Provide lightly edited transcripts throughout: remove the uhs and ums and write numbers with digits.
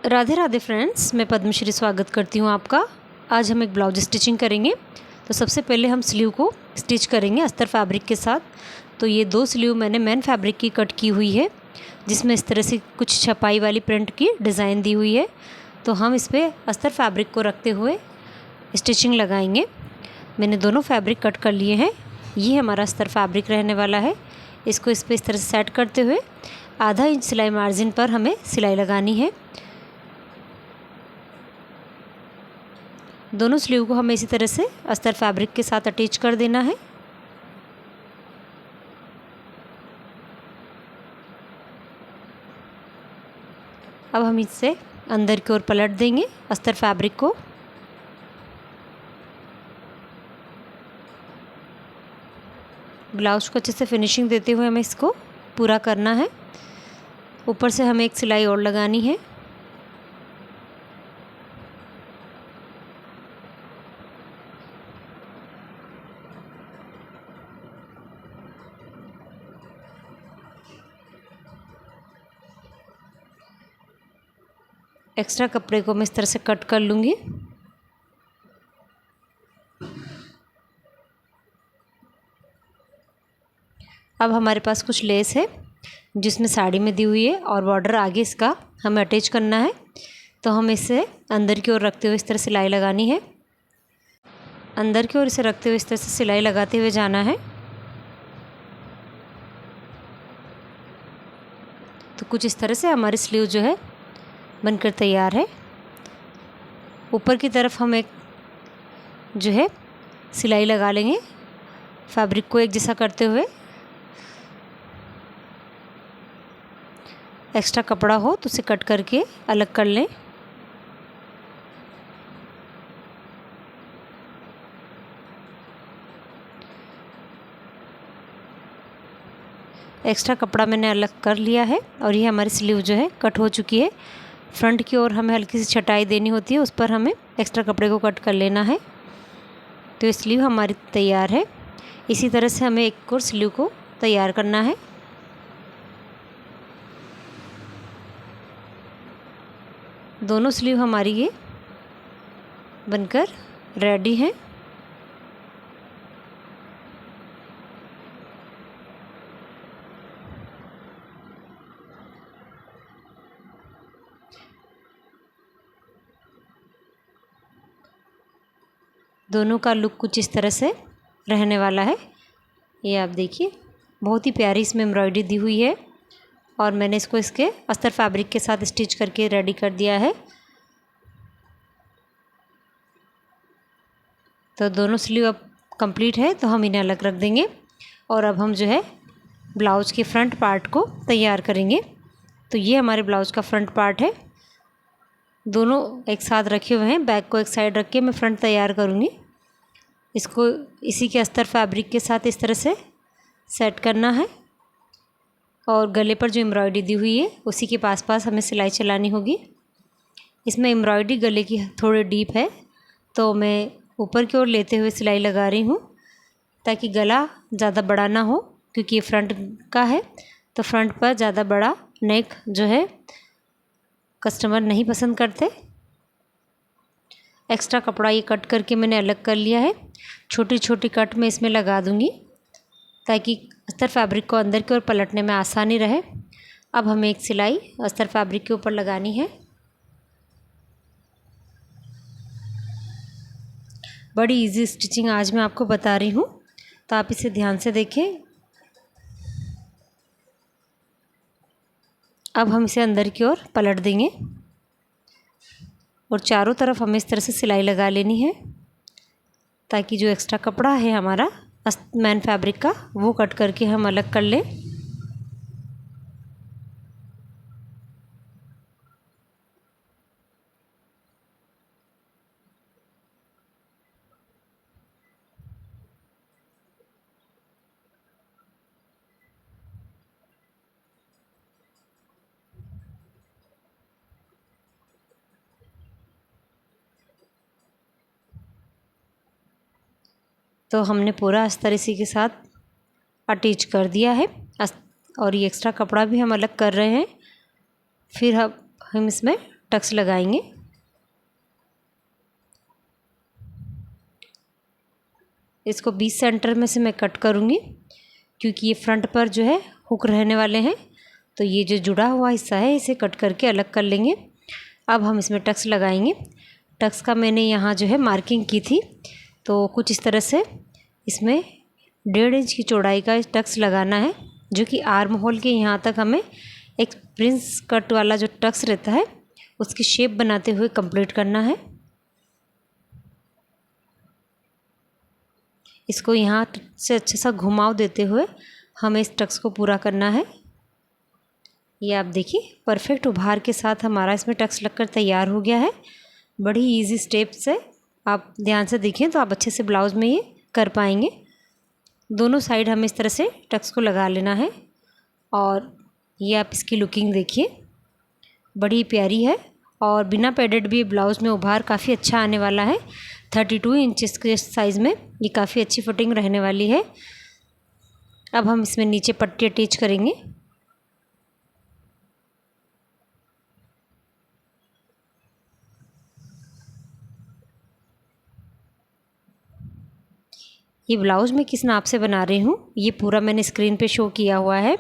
Radhe Radhe friends, मैं पद्मश्री स्वागत करती हूँ आपका। आज हम एक ब्लाउज स्टिचिंग करेंगे। तो सबसे पहले हम स्लीव को स्टिच करेंगे अस्तर फैब्रिक के साथ। तो ये 2 स्लीव मैंने मैन फैब्रिक की कट की हुई है, जिसमें इस तरह से कुछ छपाई वाली प्रिंट की डिज़ाइन दी हुई है। तो हम इस पर अस्तर फैब्रिक को रखते हुए स्टिचिंग लगाएंगे। मैंने दोनों फैब्रिक कट कर लिए हैं। ये हमारा अस्तर फैब्रिक रहने वाला है। इसको इस पर इस तरह से सेट करते हुए आधा इंच सिलाई मार्जिन पर हमें सिलाई लगानी है। दोनों स्लीव को हमें इसी तरह से अस्तर फैब्रिक के साथ अटैच कर देना है। अब हम इससे अंदर की ओर पलट देंगे अस्तर फैब्रिक को। ब्लाउज को अच्छे से फिनिशिंग देते हुए हमें इसको पूरा करना है। ऊपर से हमें एक सिलाई और लगानी है। एक्स्ट्रा कपड़े को मैं इस तरह से कट कर लूँगी। अब हमारे पास कुछ लेस है जिसमें साड़ी में दी हुई है और बॉर्डर आगे इसका हमें अटैच करना है। तो हम इसे अंदर की ओर रखते हुए इस तरह सिलाई लगानी है। अंदर की ओर इसे रखते हुए इस तरह से सिलाई लगाते हुए जाना है। तो कुछ इस तरह से हमारी स्लीव जो है बनकर तैयार है। ऊपर की तरफ हम एक जो है सिलाई लगा लेंगे फैब्रिक को एक जैसा करते हुए। एक्स्ट्रा कपड़ा हो तो उसे कट करके अलग कर लें। एक्स्ट्रा कपड़ा मैंने अलग कर लिया है और ये हमारी स्लीव जो है कट हो चुकी है। फ्रंट की ओर हमें हल्की सी छटाई देनी होती है, उस पर हमें एक्स्ट्रा कपड़े को कट कर लेना है। तो ये स्लीव हमारी तैयार है। इसी तरह से हमें एक और स्लीव को तैयार करना है। दोनों स्लीव हमारी ये बनकर रेडी हैं। दोनों का लुक कुछ इस तरह से रहने वाला है। ये आप देखिए, बहुत ही प्यारी इसमें एम्ब्रॉयडरी दी हुई है और मैंने इसको इसके अस्तर फैब्रिक के साथ स्टिच करके रेडी कर दिया है। तो दोनों स्लीव अब कंप्लीट है, तो हम इन्हें अलग रख देंगे और अब हम जो है ब्लाउज के फ्रंट पार्ट को तैयार करेंगे। तो ये हमारे ब्लाउज का फ्रंट पार्ट है। दोनों एक साथ रखे हुए हैं। बैक को एक साइड रख के मैं फ्रंट तैयार करूँगी। इसको इसी के अस्तर फैब्रिक के साथ इस तरह से सेट करना है और गले पर जो एम्ब्रॉयडरी दी हुई है उसी के पास पास हमें सिलाई चलानी होगी। इसमें एम्ब्रॉयडरी गले की थोड़ी डीप है, तो मैं ऊपर की ओर लेते हुए सिलाई लगा रही हूँ ताकि गला ज़्यादा बड़ा ना हो, क्योंकि ये फ्रंट का है। तो फ्रंट पर ज़्यादा बड़ा नेक जो है कस्टमर नहीं पसंद करते। एक्स्ट्रा कपड़ा ये कट करके मैंने अलग कर लिया है। छोटी छोटी कट मैं इसमें लगा दूँगी ताकि अस्तर फैब्रिक को अंदर की ओर पलटने में आसानी रहे। अब हमें एक सिलाई अस्तर फैब्रिक के ऊपर लगानी है। बड़ी इजी स्टिचिंग आज मैं आपको बता रही हूँ, तो आप इसे ध्यान से देखें। अब हम इसे अंदर की ओर पलट देंगे और चारों तरफ हमें इस तरह से सिलाई लगा लेनी है ताकि जो एक्स्ट्रा कपड़ा है हमारा मैन फैब्रिक का वो कट करके हम अलग कर लें। तो हमने पूरा अस्तर इसी के साथ अटैच कर दिया है और ये एक्स्ट्रा कपड़ा भी हम अलग कर रहे हैं। फिर हम इसमें टक्स लगाएंगे। इसको 20 सेंटर में से मैं कट करूँगी क्योंकि ये फ्रंट पर जो है हुक रहने वाले हैं, तो ये जो जुड़ा हुआ हिस्सा है इसे कट करके अलग कर लेंगे। अब हम इसमें टक्स लगाएंगे। टक्स का मैंने यहाँ जो है मार्किंग की थी, तो कुछ इस तरह से इसमें 1.5 इंच की चौड़ाई का टक्स लगाना है, जो कि आर्म होल के यहाँ तक हमें एक प्रिंस कट वाला जो टक्स रहता है उसकी शेप बनाते हुए कंप्लीट करना है। इसको यहाँ से अच्छे सा घुमाव देते हुए हमें इस टक्स को पूरा करना है। ये आप देखिए परफेक्ट उभार के साथ हमारा इसमें टक्स लगकर तैयार हो गया है। बड़ी इजी स्टेप्स है, आप ध्यान से देखें तो आप अच्छे से ब्लाउज़ में ये कर पाएंगे। दोनों साइड हमें इस तरह से टक्स को लगा लेना है और ये आप इसकी लुकिंग देखिए, बड़ी प्यारी है और बिना पैडेड भी ब्लाउज़ में उभार काफ़ी अच्छा आने वाला है। 32 इंचेस के साइज़ में ये काफ़ी अच्छी फिटिंग रहने वाली है। अब हम इसमें नीचे पट्टी अटैच करेंगे। ये ब्लाउज़ मैं किस नाप से बना रही हूँ ये पूरा मैंने स्क्रीन पे शो किया हुआ है,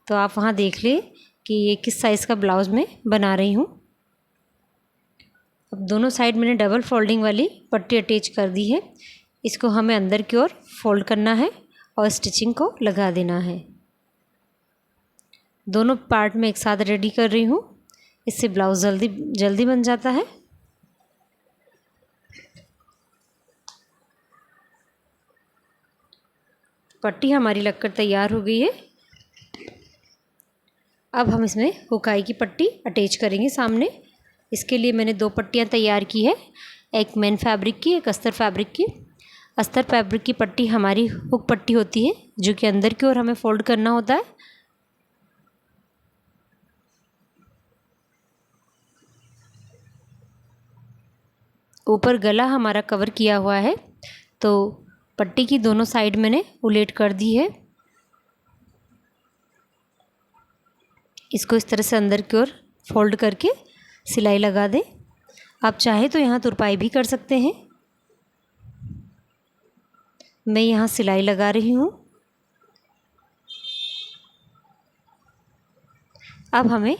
तो आप वहाँ देख लें कि ये किस साइज़ का ब्लाउज़ मैं बना रही हूँ। अब दोनों साइड मैंने डबल फोल्डिंग वाली पट्टी अटैच कर दी है। इसको हमें अंदर की ओर फोल्ड करना है और स्टिचिंग को लगा देना है। दोनों पार्ट में एक साथ रेडी कर रही हूँ, इससे ब्लाउज़ जल्दी बन जाता है। पट्टी हमारी लगकर तैयार हो गई है। अब हम इसमें हुकाई की पट्टी अटैच करेंगे सामने। इसके लिए मैंने 2 पट्टियाँ तैयार की है, एक मेन फैब्रिक की, एक अस्तर फैब्रिक की। अस्तर फैब्रिक की पट्टी हमारी हुक पट्टी होती है जो कि अंदर की ओर हमें फोल्ड करना होता है। ऊपर गला हमारा कवर किया हुआ है, तो पट्टी की दोनों साइड मैंने उलट कर दी है। इसको इस तरह से अंदर की ओर फोल्ड करके सिलाई लगा दें। आप चाहे तो यहाँ तुरपाई भी कर सकते हैं। मैं यहाँ सिलाई लगा रही हूँ। अब हमें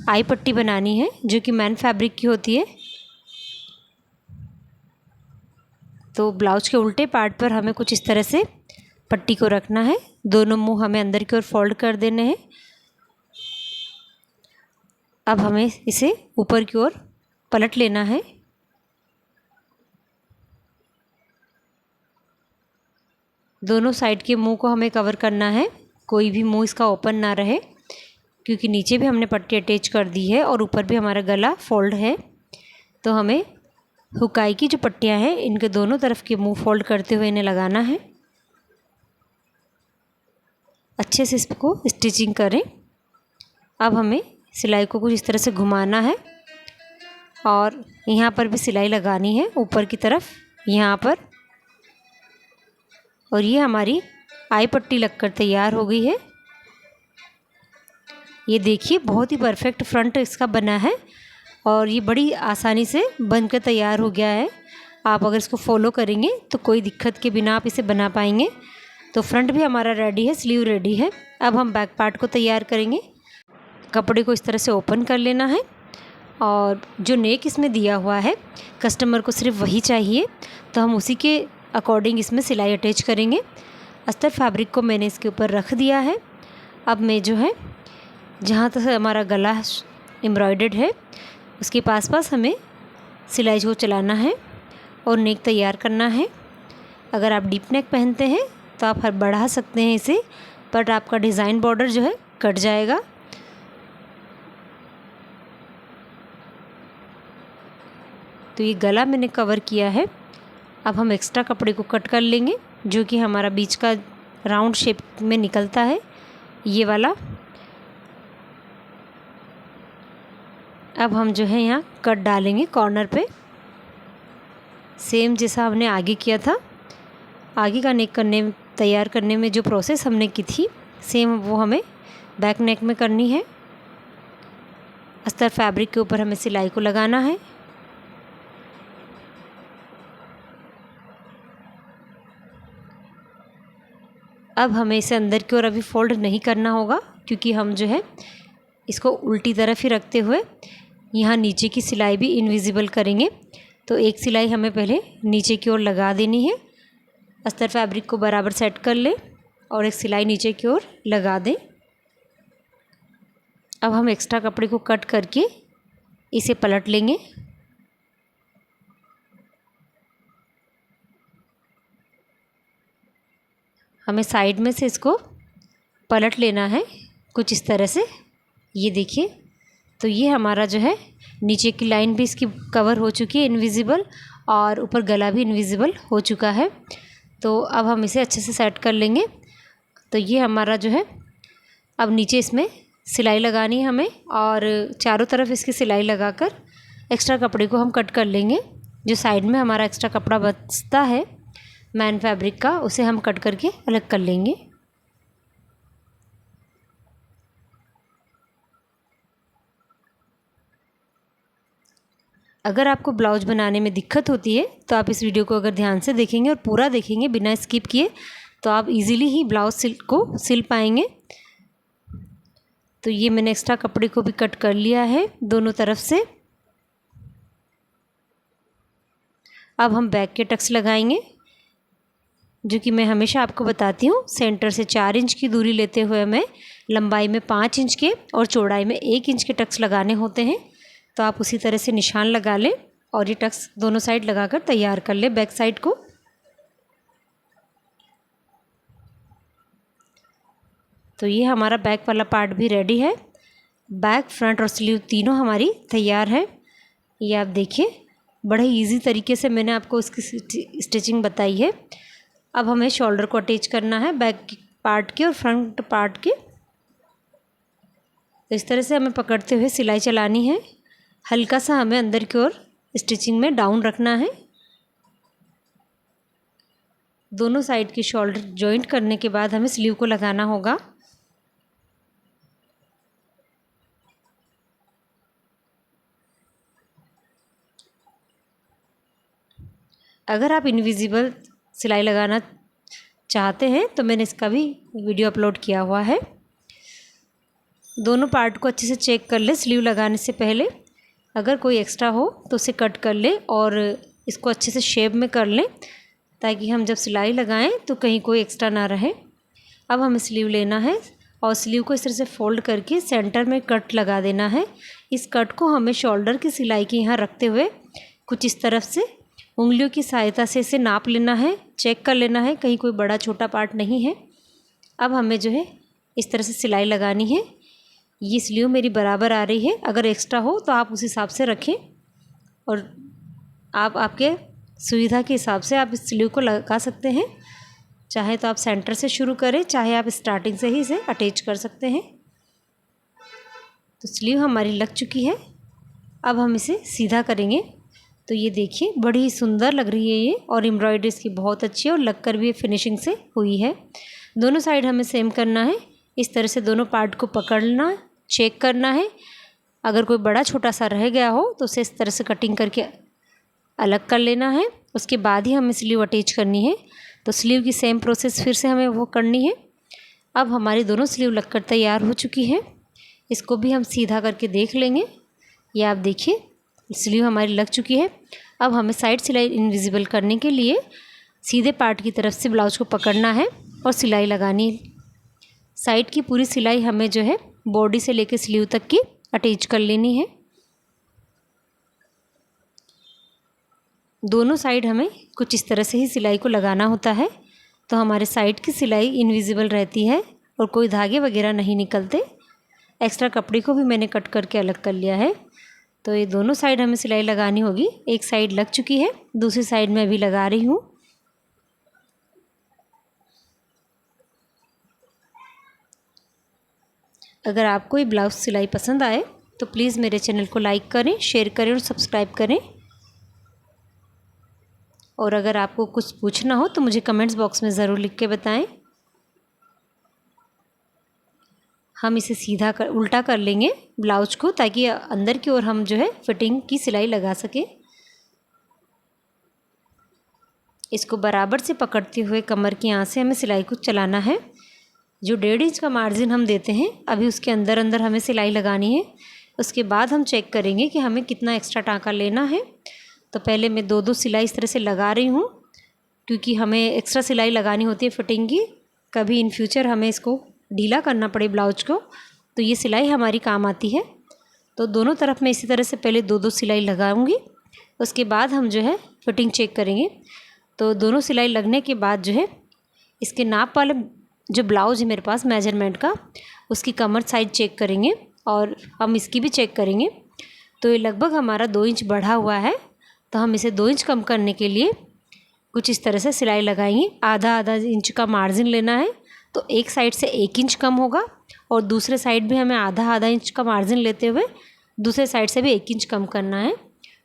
आई पट्टी बनानी है जो कि मैन फैब्रिक की होती है। तो ब्लाउज के उल्टे पार्ट पर हमें कुछ इस तरह से पट्टी को रखना है। दोनों मुंह हमें अंदर की ओर फोल्ड कर देने हैं। अब हमें इसे ऊपर की ओर पलट लेना है। दोनों साइड के मुंह को हमें कवर करना है, कोई भी मुंह इसका ओपन ना रहे, क्योंकि नीचे भी हमने पट्टी अटैच कर दी है और ऊपर भी हमारा गला फोल्ड है। तो हमें हुकाई की जो पट्टियां हैं इनके दोनों तरफ के मुंह फोल्ड करते हुए इन्हें लगाना है। अच्छे से इसको स्टिचिंग करें। अब हमें सिलाई को कुछ इस तरह से घुमाना है और यहाँ पर भी सिलाई लगानी है ऊपर की तरफ, यहाँ पर। और ये हमारी आई पट्टी लगकर तैयार हो गई है। ये देखिए बहुत ही परफेक्ट फ्रंट इसका बना है और ये बड़ी आसानी से बनकर तैयार हो गया है। आप अगर इसको फॉलो करेंगे तो कोई दिक्कत के बिना आप इसे बना पाएंगे। तो फ्रंट भी हमारा रेडी है, स्लीव रेडी है। अब हम बैक पार्ट को तैयार करेंगे। कपड़े को इस तरह से ओपन कर लेना है और जो नेक इसमें दिया हुआ है कस्टमर को सिर्फ वही चाहिए, तो हम उसी के अकॉर्डिंग इसमें सिलाई अटैच करेंगे। अस्तर फैब्रिक को मैंने इसके ऊपर रख दिया है। अब मैं जो है जहाँ तक हमारा गला एम्ब्रॉयडर्ड है उसके पास हमें सिलाई को चलाना है और नेक तैयार करना है। अगर आप डीप नेक पहनते हैं तो आप बढ़ा सकते हैं इसे, बट आपका डिज़ाइन बॉर्डर जो है कट जाएगा। तो ये गला मैंने कवर किया है। अब हम एक्स्ट्रा कपड़े को कट कर लेंगे जो कि हमारा बीच का राउंड शेप में निकलता है, ये वाला। अब हम जो है यहाँ कट डालेंगे कॉर्नर पे, सेम जैसा हमने आगे किया था। आगे का नेक तैयार करने में जो प्रोसेस हमने की थी सेम वो हमें बैक नेक में करनी है। अस्तर फैब्रिक के ऊपर हमें सिलाई को लगाना है। अब हमें इसे अंदर की ओर अभी फोल्ड नहीं करना होगा, क्योंकि हम जो है इसको उल्टी तरफ ही रखते हुए यहाँ नीचे की सिलाई भी इनविजिबल करेंगे। तो एक सिलाई हमें पहले नीचे की ओर लगा देनी है। अस्तर फैब्रिक को बराबर सेट कर लें और एक सिलाई नीचे की ओर लगा दें। अब हम एक्स्ट्रा कपड़े को कट करके इसे पलट लेंगे। हमें साइड में से इसको पलट लेना है कुछ इस तरह से। ये देखिए, तो ये हमारा जो है नीचे की लाइन भी इसकी कवर हो चुकी है इनविजिबल, और ऊपर गला भी इनविजिबल हो चुका है। तो अब हम इसे अच्छे से सेट कर लेंगे। तो ये हमारा जो है, अब नीचे इसमें सिलाई लगानी है हमें, और चारों तरफ इसकी सिलाई लगाकर एक्स्ट्रा कपड़े को हम कट कर लेंगे। जो साइड में हमारा एक्स्ट्रा कपड़ा बचता है मैन फैब्रिक का, उसे हम कट करके अलग कर लेंगे। अगर आपको ब्लाउज बनाने में दिक्कत होती है तो आप इस वीडियो को अगर ध्यान से देखेंगे और पूरा देखेंगे बिना स्किप किए, तो आप इजीली ही ब्लाउज को सिल पाएंगे। तो ये मैंने एक्स्ट्रा कपड़े को भी कट कर लिया है दोनों तरफ से। अब हम बैक के टक्स लगाएंगे, जो कि मैं हमेशा आपको बताती हूँ। सेंटर से 4 इंच की दूरी लेते हुए हमें लंबाई में 5 इंच के और चौड़ाई में 1 इंच के टक्स लगाने होते हैं। तो आप उसी तरह से निशान लगा लें और ये टक्स दोनों साइड लगाकर तैयार कर लें बैक साइड को। तो ये हमारा बैक वाला पार्ट भी रेडी है। बैक, फ्रंट और स्लीव तीनों हमारी तैयार है। ये आप देखिए, बड़े इजी तरीके से मैंने आपको इसकी स्टिचिंग बताई है। अब हमें शोल्डर को अटैच करना है बैक पार्ट के और फ्रंट पार्ट के। तो इस तरह से हमें पकड़ते हुए सिलाई चलानी है। हल्का सा हमें अंदर की ओर स्टिचिंग में डाउन रखना है। दोनों साइड की शोल्डर जॉइंट करने के बाद हमें स्लीव को लगाना होगा। अगर आप इनविजिबल सिलाई लगाना चाहते हैं तो मैंने इसका भी वीडियो अपलोड किया हुआ है। दोनों पार्ट को अच्छे से चेक कर ले स्लीव लगाने से पहले। अगर कोई एक्स्ट्रा हो तो उसे कट कर ले और इसको अच्छे से शेप में कर लें, ताकि हम जब सिलाई लगाएं तो कहीं कोई एक्स्ट्रा ना रहे। अब हमें स्लीव लेना है और स्लीव को इस तरह से फोल्ड करके सेंटर में कट लगा देना है। इस कट को हमें शोल्डर की सिलाई के यहाँ रखते हुए कुछ इस तरफ से उंगलियों की सहायता से इसे नाप लेना है, चेक कर लेना है कहीं कोई बड़ा छोटा पार्ट नहीं है। अब हमें जो है इस तरह से सिलाई लगानी है। ये स्लीव मेरी बराबर आ रही है। अगर एक्स्ट्रा हो तो आप उस हिसाब से रखें, और आप आपके सुविधा के हिसाब से आप इस स्लीव को लगा सकते हैं। चाहे तो आप सेंटर से शुरू करें, चाहे आप स्टार्टिंग से ही इसे अटैच कर सकते हैं। तो स्लीव हमारी लग चुकी है। अब हम इसे सीधा करेंगे। तो ये देखिए, बड़ी ही सुंदर लग रही है ये, और एम्ब्रॉयडरी इसकी बहुत अच्छी है और लग कर भी फिनिशिंग से हुई है। दोनों साइड हमें सेम करना है। इस तरह से दोनों पार्ट को पकड़ना, चेक करना है। अगर कोई बड़ा छोटा सा रह गया हो तो उसे इस तरह से कटिंग करके अलग कर लेना है। उसके बाद ही हमें स्लीव अटैच करनी है। तो स्लीव की सेम प्रोसेस फिर से हमें वो करनी है। अब हमारी दोनों स्लीव लगकर तैयार हो चुकी है। इसको भी हम सीधा करके देख लेंगे। ये आप देखिए, स्लीव हमारी लग चुकी है। अब हमें साइड सिलाई इनविजिबल करने के लिए सीधे पार्ट की तरफ से ब्लाउज को पकड़ना है और सिलाई लगानी है। साइड की पूरी सिलाई हमें जो है बॉडी से लेकर स्लीव तक की अटैच कर लेनी है। दोनों साइड हमें कुछ इस तरह से ही सिलाई को लगाना होता है। तो हमारे साइड की सिलाई इनविजिबल रहती है और कोई धागे वगैरह नहीं निकलते। एक्स्ट्रा कपड़े को भी मैंने कट करके अलग कर लिया है। तो ये दोनों साइड हमें सिलाई लगानी होगी। एक साइड लग चुकी है, दूसरी साइड में अभी लगा रही हूँ। अगर आपको ये ब्लाउज सिलाई पसंद आए तो प्लीज़ मेरे चैनल को लाइक करें, शेयर करें और सब्सक्राइब करें। और अगर आपको कुछ पूछना हो तो मुझे कमेंट्स बॉक्स में ज़रूर लिख के बताएं। हम इसे सीधा कर उल्टा कर लेंगे ब्लाउज को, ताकि अंदर की ओर हम जो है फिटिंग की सिलाई लगा सकें। इसको बराबर से पकड़ते हुए कमर की यहाँ से हमें सिलाई को चलाना है। जो 1.5 इंच का मार्जिन हम देते हैं अभी उसके अंदर अंदर हमें सिलाई लगानी है। उसके बाद हम चेक करेंगे कि हमें कितना एक्स्ट्रा टाँका लेना है। तो पहले मैं 2-2 सिलाई इस तरह से लगा रही हूँ, क्योंकि हमें एक्स्ट्रा सिलाई लगानी होती है फिटिंग की। कभी इन फ्यूचर हमें इसको ढीला करना पड़े ब्लाउज को, तो ये सिलाई हमारी काम आती है। तो दोनों तरफ मैं इसी तरह से पहले 2-2 सिलाई लगाऊंगी। उसके बाद हम जो है फिटिंग चेक करेंगे। तो दोनों सिलाई लगने के बाद जो है इसके नाप वाले जो ब्लाउज है मेरे पास मेजरमेंट का, उसकी कमर साइज चेक करेंगे और हम इसकी भी चेक करेंगे। तो ये लगभग हमारा 2 इंच बढ़ा हुआ है, तो हम इसे 2 इंच कम करने के लिए कुछ इस तरह से सिलाई लगाएंगे। आधा आधा इंच का मार्जिन लेना है, तो एक साइड से 1 इंच कम होगा और दूसरे साइड भी हमें आधा आधा इंच का मार्जिन लेते हुए दूसरे साइड से भी 1 इंच कम करना है।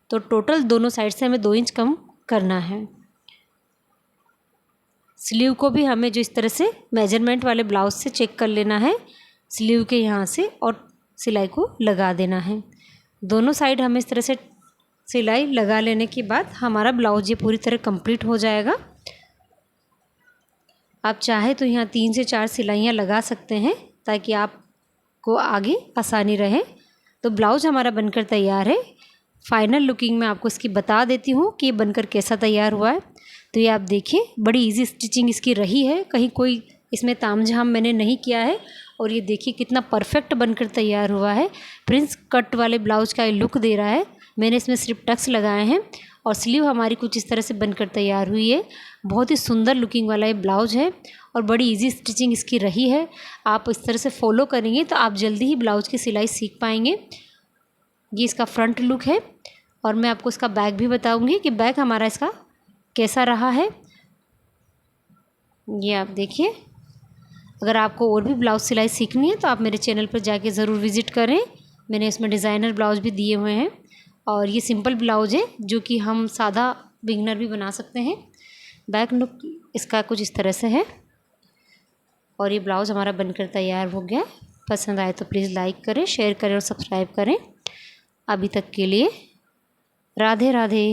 तो टोटल दोनों साइड से हमें 2 इंच कम करना है। स्लीव को भी हमें जो इस तरह से मेजरमेंट वाले ब्लाउज से चेक कर लेना है, स्लीव के यहाँ से, और सिलाई को लगा देना है। दोनों साइड हमें इस तरह से सिलाई लगा लेने के बाद हमारा ब्लाउज ये पूरी तरह कंप्लीट हो जाएगा। आप चाहे तो यहाँ 3 से 4 सिलाइयाँ लगा सकते हैं, ताकि आपको आगे आसानी रहे। तो ब्लाउज हमारा बनकर तैयार है। फाइनल लुकिंग में आपको इसकी बता देती हूँ कि ये बनकर कैसा तैयार हुआ है। तो ये आप देखिए, बड़ी इजी स्टिचिंग इसकी रही है, कहीं कोई इसमें तामझाम मैंने नहीं किया है। और ये देखिए कितना परफेक्ट बनकर तैयार हुआ है। प्रिंस कट वाले ब्लाउज का ये लुक दे रहा है। मैंने इसमें सिर्फ टक्स लगाए हैं और स्लीव हमारी कुछ इस तरह से बनकर तैयार हुई है। बहुत ही सुंदर लुकिंग वाला ये ब्लाउज है और बड़ी इजी स्टिचिंग इसकी रही है। आप इस तरह से फॉलो करेंगे तो आप जल्दी ही ब्लाउज की सिलाई सीख पाएंगे। ये इसका फ्रंट लुक है और मैं आपको इसका बैक भी बताऊंगी कि बैक हमारा इसका कैसा रहा है। ये आप देखिए। अगर आपको और भी ब्लाउज सिलाई सीखनी है तो आप मेरे चैनल पर जाके ज़रूर विज़िट करें। मैंने इसमें डिज़ाइनर ब्लाउज भी दिए हुए हैं और ये सिंपल ब्लाउज है जो कि हम सादा बिगनर भी बना सकते हैं। बैक लुक इसका कुछ इस तरह से है और ये ब्लाउज़ हमारा बनकर तैयार हो गया। पसंद आए तो प्लीज़ लाइक करें, शेयर करें और सब्सक्राइब करें। अभी तक के लिए राधे राधे।